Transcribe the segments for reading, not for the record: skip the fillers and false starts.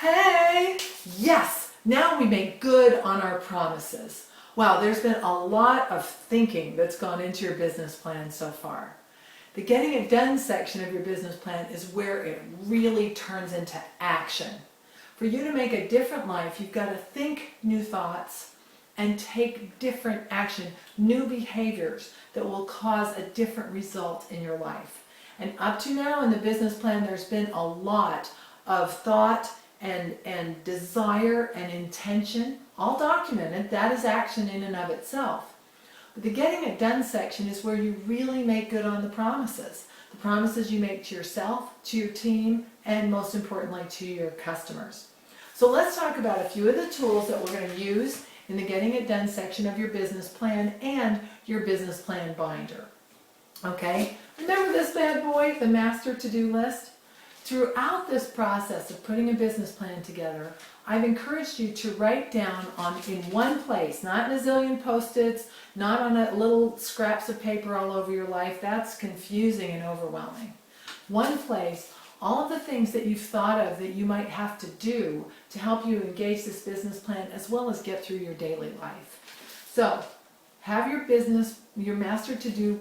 Hey! Yes! Now we make good on our promises. Wow, there's been a lot of thinking that's gone into your business plan so far. The getting it done section of your business plan is where it really turns into action. For you to make a different life, you've got to think new thoughts and take different action, new behaviors that will cause a different result in your life. And up to now in the business plan, there's been a lot of thought and desire and intention, all documented. That is action in and of itself. But the getting it done section is where you really make good on the promises. The promises you make to yourself, to your team, and most importantly to your customers. So let's talk about a few of the tools that we're going to use in the getting it done section of your business plan and your business plan binder. Okay, remember this bad boy, the master to-do list? Throughout this process of putting a business plan together, I've encouraged you to write down in one place, not in a zillion post-its, not on a little scraps of paper all over your life. That's confusing and overwhelming. One place, all of the things that you've thought of that you might have to do to help you engage this business plan as well as get through your daily life. So, have your master to-do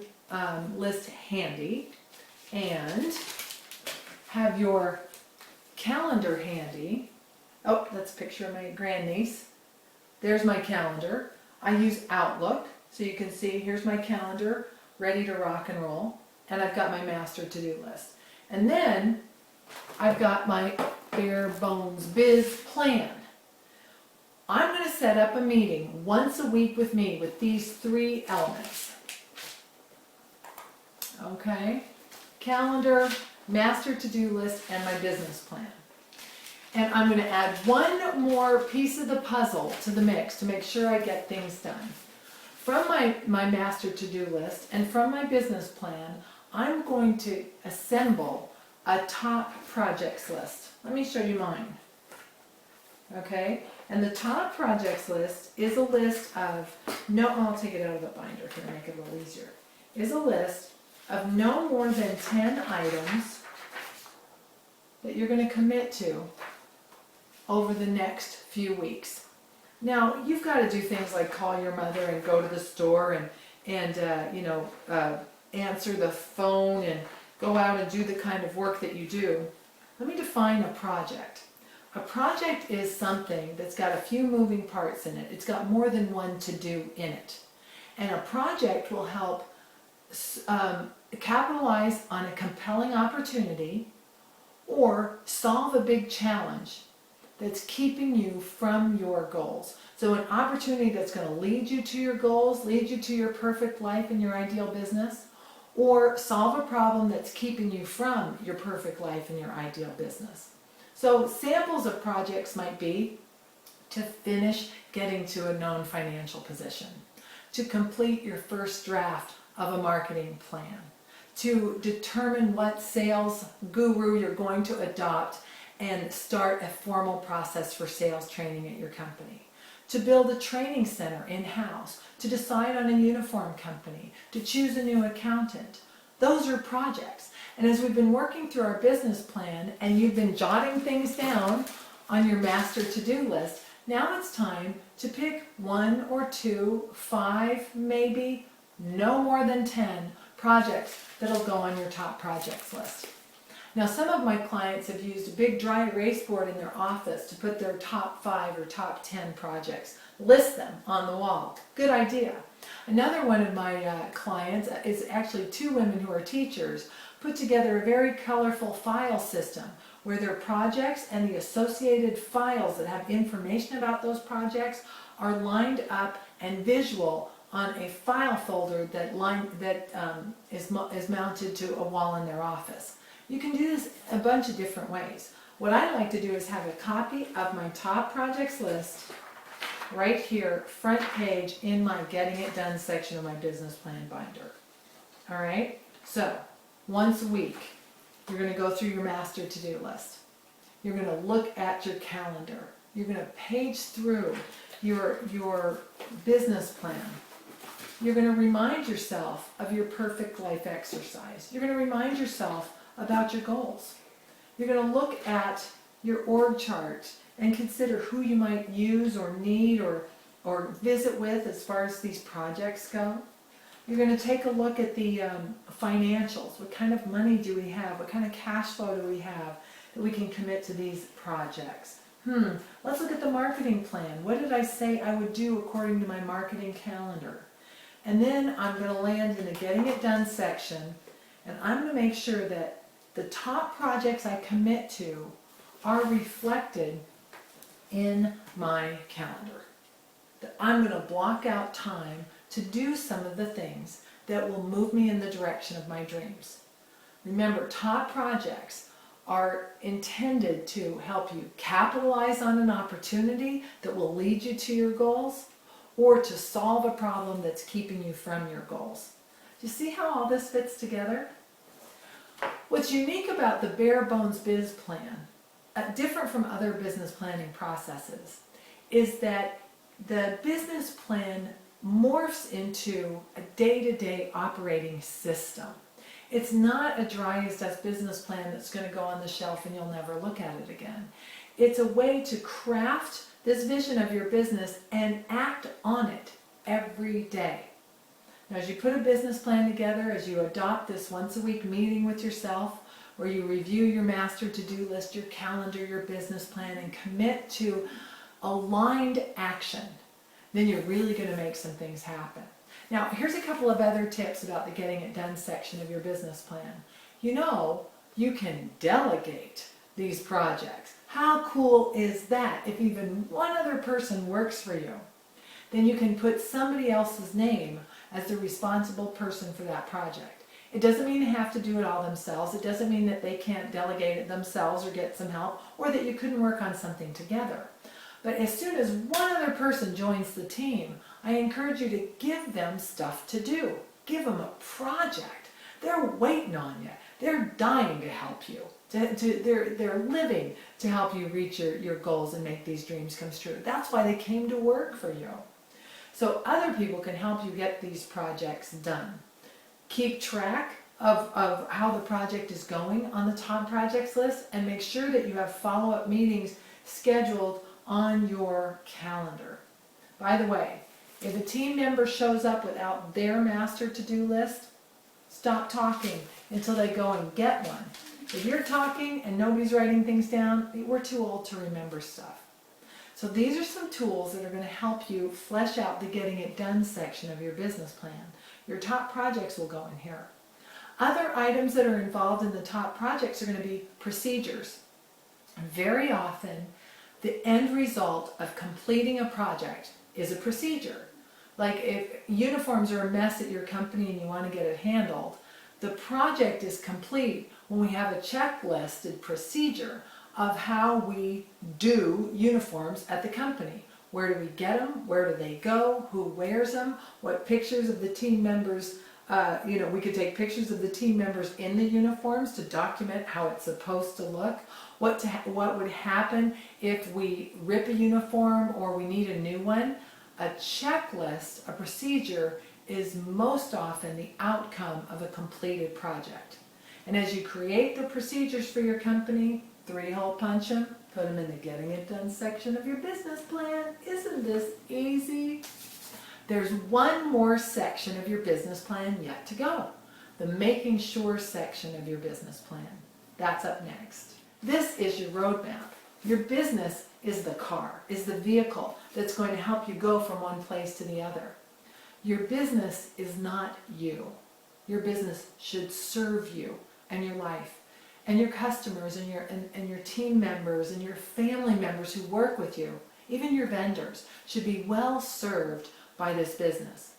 list handy, and have your calendar handy. Oh, that's a picture of my grandniece. There's my calendar. I use Outlook, so you can see here's my calendar, ready to rock and roll, and I've got my master to-do list. And then I've got my bare bones biz plan. I'm going to set up a meeting once a week with me with these three elements. Okay, calendar, master to-do list, and my business plan. And I'm going to add one more piece of the puzzle to the mix to make sure I get things done. From my master to-do list and from my business plan, I'm going to assemble a top projects list. Let me show you mine. Okay, and the top projects list is a list of, I'll take it out of the binder here to make it a little easier, is a list of no more than 10 items that you're going to commit to over the next few weeks. Now, you've got to do things like call your mother and go to the store and answer the phone and go out and do the kind of work that you do. Let me define a project. A project is something that's got a few moving parts in it. It's got more than one to do in it. And a project will help capitalize on a compelling opportunity or solve a big challenge that's keeping you from your goals. So an opportunity that's going to lead you to your goals, lead you to your perfect life and your ideal business, or solve a problem that's keeping you from your perfect life and your ideal business. So samples of projects might be to finish getting to a known financial position, to complete your first draft of a marketing plan, to determine what sales guru you're going to adopt and start a formal process for sales training at your company, to build a training center in-house, to decide on a uniform company, to choose a new accountant. Those are projects. And as we've been working through our business plan and you've been jotting things down on your master to-do list, now it's time to pick 1 or 2, 5 maybe, no more than 10 projects that'll go on your top projects list. Now, some of my clients have used a big dry erase board in their office to put their top 5 or top 10 projects, list them on the wall. Good idea. Another one of my clients is actually 2 women who are teachers, put together a very colorful file system where their projects and the associated files that have information about those projects are lined up and visual on a file folder that is mounted to a wall in their office. You can do this a bunch of different ways. What I like to do is have a copy of my top projects list right here, front page in my Getting It Done section of my business plan binder. All right, so once a week, you're going to go through your master to-do list. You're going to look at your calendar. You're going to page through your business plan. You're going to remind yourself of your perfect life exercise. You're going to remind yourself about your goals. You're going to look at your org chart and consider who you might use or need or visit with as far as these projects go. You're going to take a look at the financials. What kind of money do we have? What kind of cash flow do we have that we can commit to these projects? Let's look at the marketing plan. What did I say I would do according to my marketing calendar? And then I'm going to land in the Getting It Done section, and I'm going to make sure that the top projects I commit to are reflected in my calendar. That I'm going to block out time to do some of the things that will move me in the direction of my dreams. Remember, top projects are intended to help you capitalize on an opportunity that will lead you to your goals or to solve a problem that's keeping you from your goals. Do you see how all this fits together? What's unique about the Bare Bones Biz Plan, different from other business planning processes, is that the business plan morphs into a day-to-day operating system. It's not a dry as dust business plan that's going to go on the shelf and you'll never look at it again. It's a way to craft this vision of your business and act on it every day. Now, as you put a business plan together, as you adopt this once a week meeting with yourself, where you review your master to-do list, your calendar, your business plan, and commit to aligned action, then you're really going to make some things happen. Now, here's a couple of other tips about the Getting It Done section of your business plan. You can delegate these projects. How cool is that? If even one other person works for you, then you can put somebody else's name as the responsible person for that project. It doesn't mean they have to do it all themselves. It doesn't mean that they can't delegate it themselves or get some help, or that you couldn't work on something together. But as soon as one other person joins the team, I encourage you to give them stuff to do. Give them a project. They're waiting on you. They're dying to help you. They're living to help you reach your goals and make these dreams come true. That's why they came to work for you. So other people can help you get these projects done. Keep track of how the project is going on the top projects list, and make sure that you have follow-up meetings scheduled on your calendar. By the way, if a team member shows up without their master to-do list, stop talking until they go and get one. If you're talking and nobody's writing things down, we're too old to remember stuff. So these are some tools that are going to help you flesh out the Getting It Done section of your business plan. Your top projects will go in here. Other items that are involved in the top projects are going to be procedures. Very often, the end result of completing a project is a procedure. Like if uniforms are a mess at your company and you want to get it handled, the project is complete when we have a checklisted procedure of how we do uniforms at the company. Where do we get them? Where do they go? Who wears them? What pictures of the team members, we could take pictures of the team members in the uniforms to document how it's supposed to look. What would happen if we rip a uniform or we need a new one? A checklist, a procedure, is most often the outcome of a completed project. And as you create the procedures for your company, 3-hole punch them, put them in the Getting It Done section of your business plan. Isn't this easy? There's one more section of your business plan yet to go. The Making Sure section of your business plan. That's up next. This is your roadmap. Your business is the car, is the vehicle that's going to help you go from one place to the other. Your business is not you. Your business should serve you and your life and your customers and your team members and your family members who work with you. Even your vendors should be well served by this business.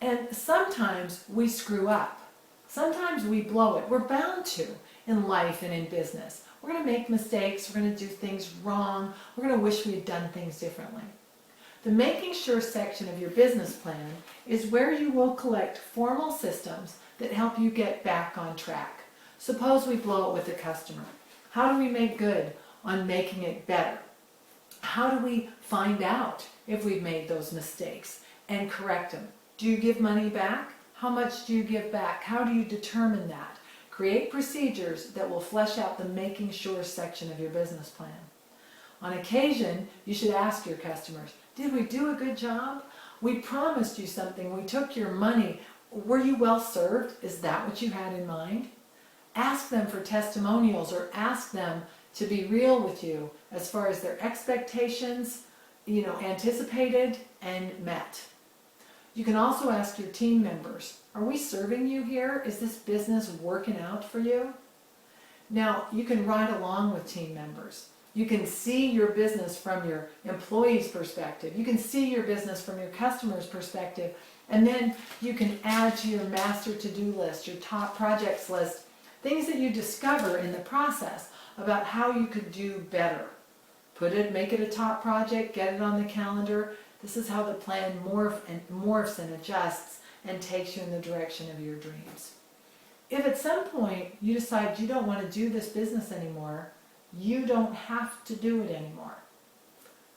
And sometimes we screw up. Sometimes we blow it. We're bound to in life and in business. We're going to make mistakes. We're going to do things wrong. We're going to wish we had done things differently. The Making Sure section of your business plan is where you will collect formal systems that help you get back on track. Suppose we blow it with a customer. How do we make good on making it better? How do we find out if we've made those mistakes and correct them? Do you give money back? How much do you give back? How do you determine that? Create procedures that will flesh out the making sure section of your business plan. On occasion, you should ask your customers, did we do a good job? We promised you something, we took your money. Were you well served? Is that what you had in mind? Ask them for testimonials, or ask them to be real with you as far as their expectations, anticipated and met. You can also ask your team members, are we serving you here? Is this business working out for you? Now, you can ride along with team members. You can see your business from your employees' perspective. You can see your business from your customers' perspective. And then you can add to your master to-do list, your top projects list, things that you discover in the process about how you could do better. Make it a top project, get it on the calendar. This is how the plan morphs and adjusts and takes you in the direction of your dreams. If at some point you decide you don't want to do this business anymore, you don't have to do it anymore.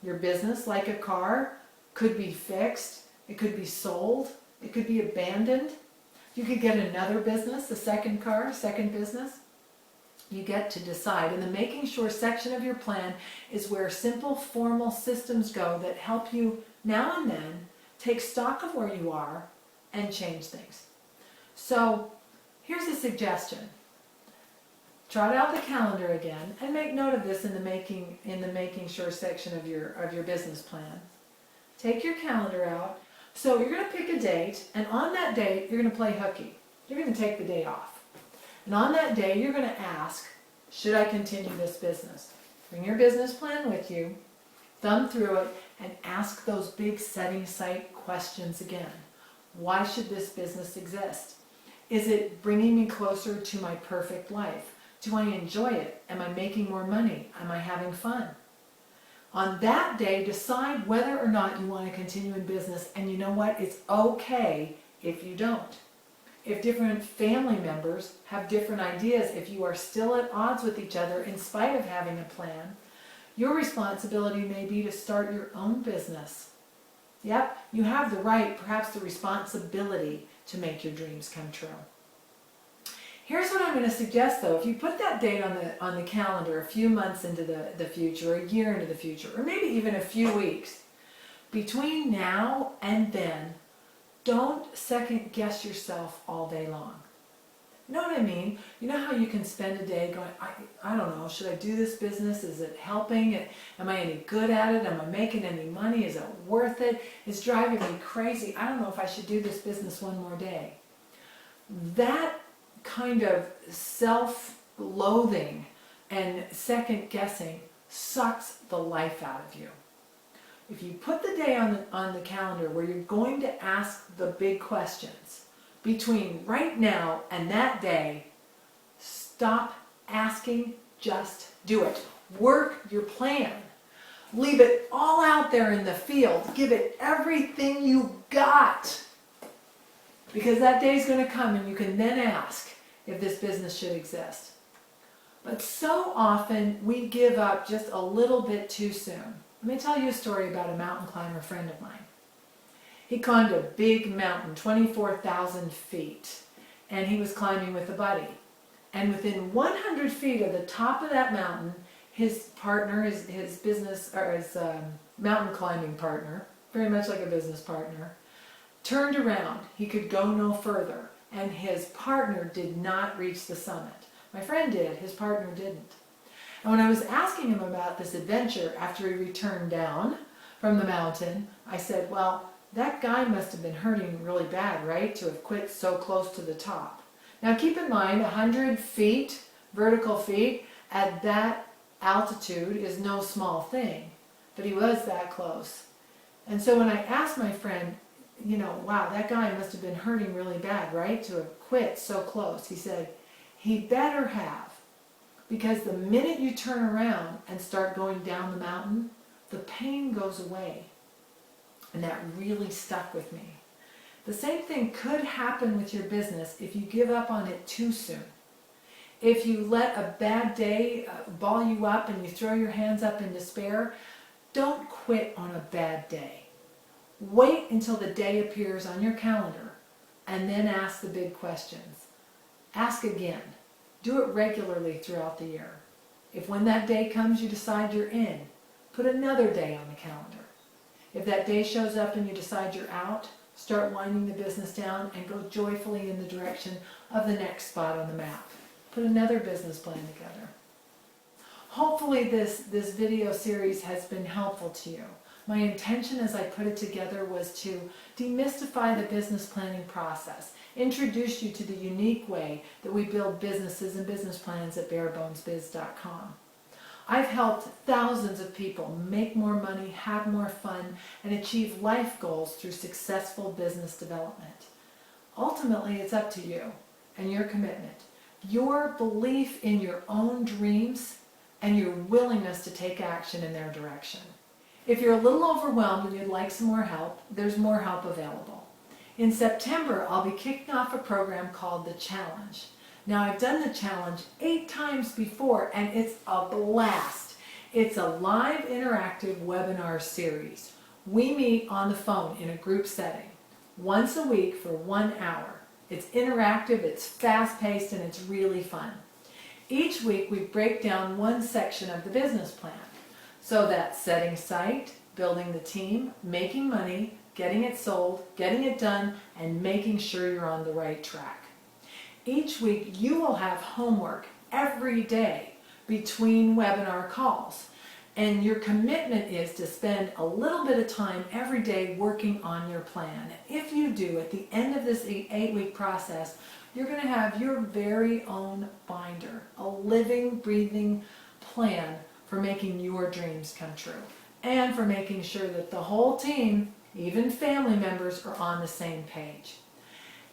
Your business, like a car, could be fixed, it could be sold, it could be abandoned. You could get another business, a second car, second business. You get to decide. And the making sure section of your plan is where simple formal systems go that help you now and then take stock of where you are and change things. So here's a suggestion. Trot out the calendar again and make note of this in the making sure section of your business plan. Take your calendar out. So you're going to pick a date, and on that date you're going to play hooky. You're going to take the day off. And on that day you're going to ask, should I continue this business? Bring your business plan with you, thumb through it, and ask those big setting sight questions again. Why should this business exist? Is it bringing me closer to my perfect life? Do I enjoy it? Am I making more money? Am I having fun? On that day, decide whether or not you want to continue in business, and you know what? It's okay if you don't. If different family members have different ideas, if you are still at odds with each other in spite of having a plan, your responsibility may be to start your own business. Yep, you have the right, perhaps the responsibility to make your dreams come true. Here's what I'm going to suggest though. If you put that date on the calendar a few months into the future, a year into the future, or maybe even a few weeks, between now and then, don't second guess yourself all day long. You know what I mean? You know how you can spend a day going, I don't know, should I do this business? Is it helping? Am I any good at it? Am I making any money? Is it worth it? It's driving me crazy. I don't know if I should do this business one more day. That kind of self-loathing and second guessing sucks the life out of you. If you put the day on the calendar where you're going to ask the big questions, between right now and that day, stop asking, just do it. Work your plan. Leave it all out there in the field. Give it everything you got. Because that day's going to come and you can then ask if this business should exist. But so often we give up just a little bit too soon. Let me tell you a story about a mountain climber friend of mine. He climbed a big mountain, 24,000 feet, and he was climbing with a buddy. And within 100 feet of the top of that mountain, his partner, his business, or his mountain climbing partner, very much like a business partner, turned around. He could go no further, and his partner did not reach the summit. My friend did, his partner didn't. And when I was asking him about this adventure after he returned down from the mountain, I said, well, that guy must have been hurting really bad, right, to have quit so close to the top. Now keep in mind, 100 feet, vertical feet, at that altitude is no small thing, but he was that close. And so when I asked my friend, wow, that guy must have been hurting really bad, right, to have quit so close, he said, he better have. Because the minute you turn around and start going down the mountain, the pain goes away. And that really stuck with me. The same thing could happen with your business if you give up on it too soon. If you let a bad day ball you up and you throw your hands up in despair, don't quit on a bad day. Wait until the day appears on your calendar and then ask the big questions. Ask again. Do it regularly throughout the year. If when that day comes you decide you're in, put another day on the calendar. If that day shows up and you decide you're out, start winding the business down and go joyfully in the direction of the next spot on the map. Put another business plan together. Hopefully this video series has been helpful to you. My intention as I put it together was to demystify the business planning process, introduce you to the unique way that we build businesses and business plans at barebonesbiz.com. I've helped thousands of people make more money, have more fun, and achieve life goals through successful business development. Ultimately, it's up to you and your commitment, your belief in your own dreams, and your willingness to take action in their direction. If you're a little overwhelmed and you'd like some more help, there's more help available. In September, I'll be kicking off a program called The Challenge. Now, I've done the challenge 8 times before, and it's a blast. It's a live interactive webinar series. We meet on the phone in a group setting once a week for 1 hour. It's interactive, it's fast-paced, and it's really fun. Each week, we break down one section of the business plan. So that's setting site, building the team, making money, getting it sold, getting it done, and making sure you're on the right track. Each week you will have homework every day between webinar calls, and your commitment is to spend a little bit of time every day working on your plan. If you do, at the end of this 8-week process, you're going to have your very own binder, a living, breathing plan for making your dreams come true, and for making sure that the whole team, even family members, are on the same page.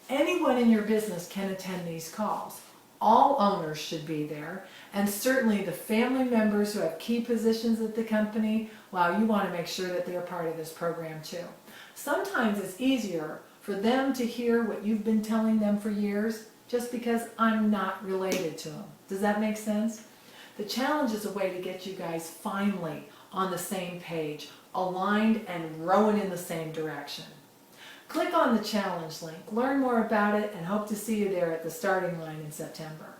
Anyone in your business can attend these calls. All owners should be there, and certainly the family members who have key positions at the company, well, you want to make sure that they're part of this program too. Sometimes it's easier for them to hear what you've been telling them for years just because I'm not related to them. Does that make sense? The challenge is a way to get you guys finally on the same page, aligned and rowing in the same direction. Click on the challenge link, learn more about it, and hope to see you there at the starting line in September.